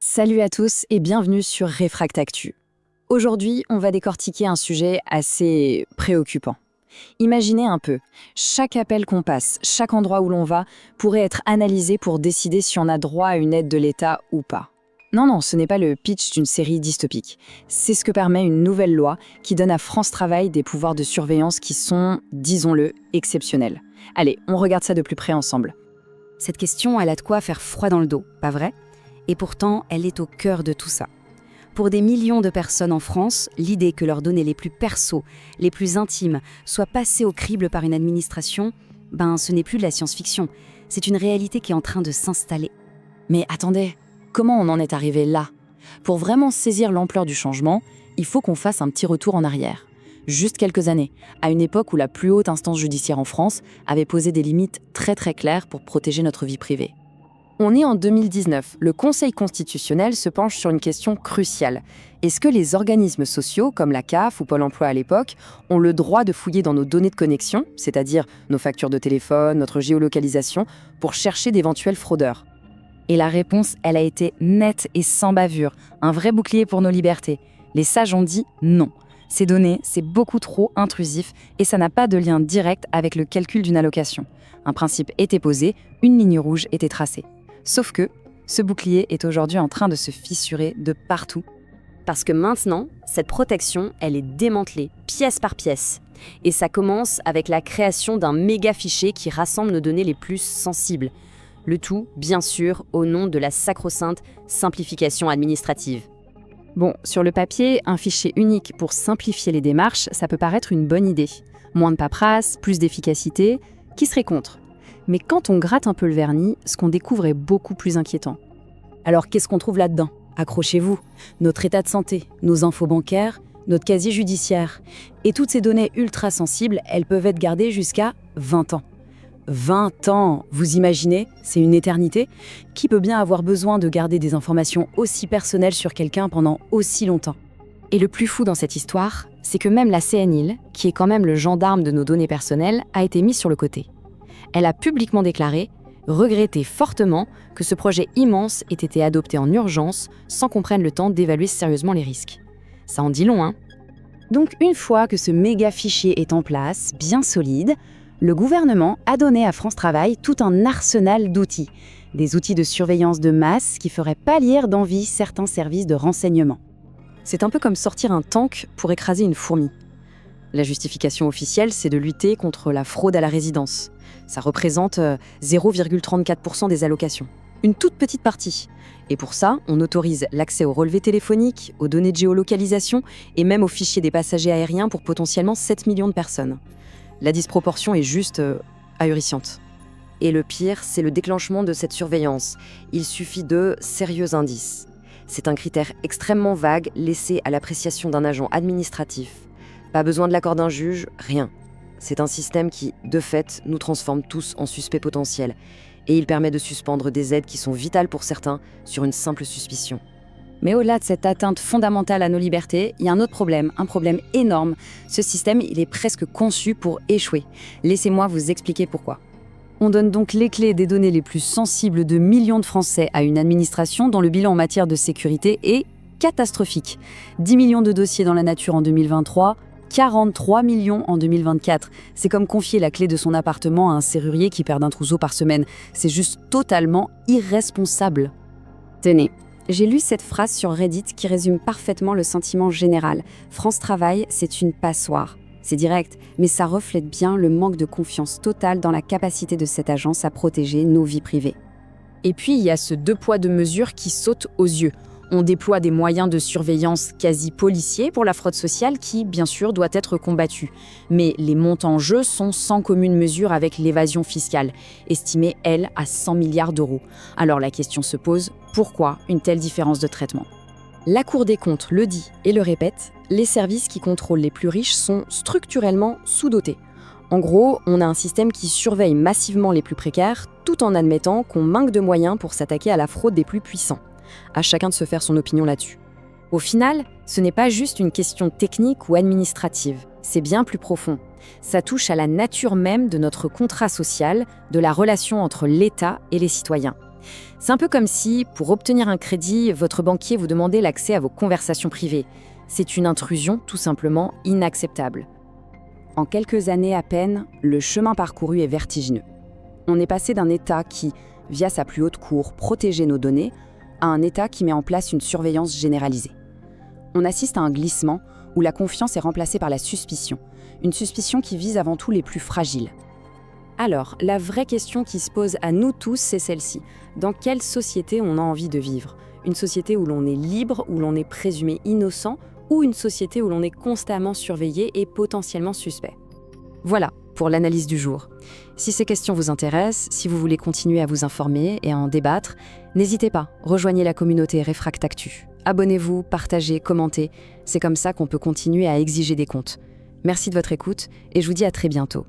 Salut à tous et bienvenue sur Réfractactu. Aujourd'hui, on va décortiquer un sujet assez préoccupant. Imaginez un peu, chaque appel qu'on passe, chaque endroit où l'on va, pourrait être analysé pour décider si on a droit à une aide de l'État ou pas. Non, ce n'est pas le pitch d'une série dystopique. C'est ce que permet une nouvelle loi qui donne à France Travail des pouvoirs de surveillance qui sont, disons-le, exceptionnels. Allez, on regarde ça de plus près ensemble. Cette question, elle a de quoi faire froid dans le dos, pas vrai ? Et pourtant, elle est au cœur de tout ça. Pour des millions de personnes en France, l'idée que leurs données les plus perso, les plus intimes, soient passées au crible par une administration, ce n'est plus de la science-fiction. C'est une réalité qui est en train de s'installer. Mais attendez, comment on en est arrivé là ? Pour vraiment saisir l'ampleur du changement, il faut qu'on fasse un petit retour en arrière. Juste quelques années, à une époque où la plus haute instance judiciaire en France avait posé des limites très claires pour protéger notre vie privée. On est en 2019, le Conseil constitutionnel se penche sur une question cruciale. Est-ce que les organismes sociaux, comme la CAF ou Pôle emploi à l'époque, ont le droit de fouiller dans nos données de connexion, c'est-à-dire nos factures de téléphone, notre géolocalisation, pour chercher d'éventuels fraudeurs ? Et la réponse, elle a été nette et sans bavure, un vrai bouclier pour nos libertés. Les sages ont dit non. Ces données, c'est beaucoup trop intrusif et ça n'a pas de lien direct avec le calcul d'une allocation. Un principe était posé, une ligne rouge était tracée. Sauf que ce bouclier est aujourd'hui en train de se fissurer de partout. Parce que maintenant, cette protection, elle est démantelée, pièce par pièce. Et ça commence avec la création d'un méga fichier qui rassemble nos données les plus sensibles. Le tout, bien sûr, au nom de la sacro-sainte simplification administrative. Bon, sur le papier, un fichier unique pour simplifier les démarches, ça peut paraître une bonne idée. Moins de paperasse, plus d'efficacité, qui serait contre ? Mais quand on gratte un peu le vernis, ce qu'on découvre est beaucoup plus inquiétant. Alors qu'est-ce qu'on trouve là-dedans ? Accrochez-vous, notre état de santé, nos infos bancaires, notre casier judiciaire. Et toutes ces données ultra sensibles, elles peuvent être gardées jusqu'à 20 ans. 20 ans, vous imaginez ? C'est une éternité. Qui peut bien avoir besoin de garder des informations aussi personnelles sur quelqu'un pendant aussi longtemps ? Et le plus fou dans cette histoire, c'est que même la CNIL, qui est quand même le gendarme de nos données personnelles, a été mise sur le côté. Elle a publiquement déclaré regretter fortement que ce projet immense ait été adopté en urgence sans qu'on prenne le temps d'évaluer sérieusement les risques. Ça en dit long, hein ? Donc une fois que ce méga fichier est en place, bien solide, le gouvernement a donné à France Travail tout un arsenal d'outils. Des outils de surveillance de masse qui feraient pâlir d'envie certains services de renseignement. C'est un peu comme sortir un tank pour écraser une fourmi. La justification officielle, c'est de lutter contre la fraude à la résidence. Ça représente 0,34% des allocations. Une toute petite partie. Et pour ça, on autorise l'accès aux relevés téléphoniques, aux données de géolocalisation et même aux fichiers des passagers aériens pour potentiellement 7 millions de personnes. La disproportion est juste ahurissante. Et le pire, c'est le déclenchement de cette surveillance. Il suffit de sérieux indices. C'est un critère extrêmement vague laissé à l'appréciation d'un agent administratif. Pas besoin de l'accord d'un juge, rien. C'est un système qui, de fait, nous transforme tous en suspects potentiels. Et il permet de suspendre des aides qui sont vitales pour certains sur une simple suspicion. Mais au-delà de cette atteinte fondamentale à nos libertés, il y a un autre problème, un problème énorme. Ce système, il est presque conçu pour échouer. Laissez-moi vous expliquer pourquoi. On donne donc les clés des données les plus sensibles de millions de Français à une administration dont le bilan en matière de sécurité est catastrophique. 10 millions de dossiers dans la nature en 2023, 43 millions en 2024. C'est comme confier la clé de son appartement à un serrurier qui perd un trousseau par semaine. C'est juste totalement irresponsable. Tenez, j'ai lu cette phrase sur Reddit qui résume parfaitement le sentiment général. France Travail, c'est une passoire. C'est direct, mais ça reflète bien le manque de confiance totale dans la capacité de cette agence à protéger nos vies privées. Et puis, il y a ce deux poids deux mesures qui saute aux yeux. On déploie des moyens de surveillance quasi policiers pour la fraude sociale qui, bien sûr, doit être combattue. Mais les montants en jeu sont sans commune mesure avec l'évasion fiscale, estimée, elle, à 100 milliards d'euros. Alors la question se pose, pourquoi une telle différence de traitement ? La Cour des comptes le dit et le répète, les services qui contrôlent les plus riches sont structurellement sous-dotés. En gros, on a un système qui surveille massivement les plus précaires, tout en admettant qu'on manque de moyens pour s'attaquer à la fraude des plus puissants. À chacun de se faire son opinion là-dessus. Au final, ce n'est pas juste une question technique ou administrative, c'est bien plus profond. Ça touche à la nature même de notre contrat social, de la relation entre l'État et les citoyens. C'est un peu comme si, pour obtenir un crédit, votre banquier vous demandait l'accès à vos conversations privées. C'est une intrusion tout simplement inacceptable. En quelques années à peine, le chemin parcouru est vertigineux. On est passé d'un État qui, via sa plus haute cour, protégeait nos données, à un État qui met en place une surveillance généralisée. On assiste à un glissement où la confiance est remplacée par la suspicion, une suspicion qui vise avant tout les plus fragiles. Alors, la vraie question qui se pose à nous tous, c'est celle-ci. Dans quelle société on a envie de vivre ? Une société où l'on est libre, où l'on est présumé innocent, ou une société où l'on est constamment surveillé et potentiellement suspect ? Voilà pour l'analyse du jour. Si ces questions vous intéressent, si vous voulez continuer à vous informer et à en débattre, n'hésitez pas, rejoignez la communauté Réfractactu. Abonnez-vous, partagez, commentez. C'est comme ça qu'on peut continuer à exiger des comptes. Merci de votre écoute et je vous dis à très bientôt.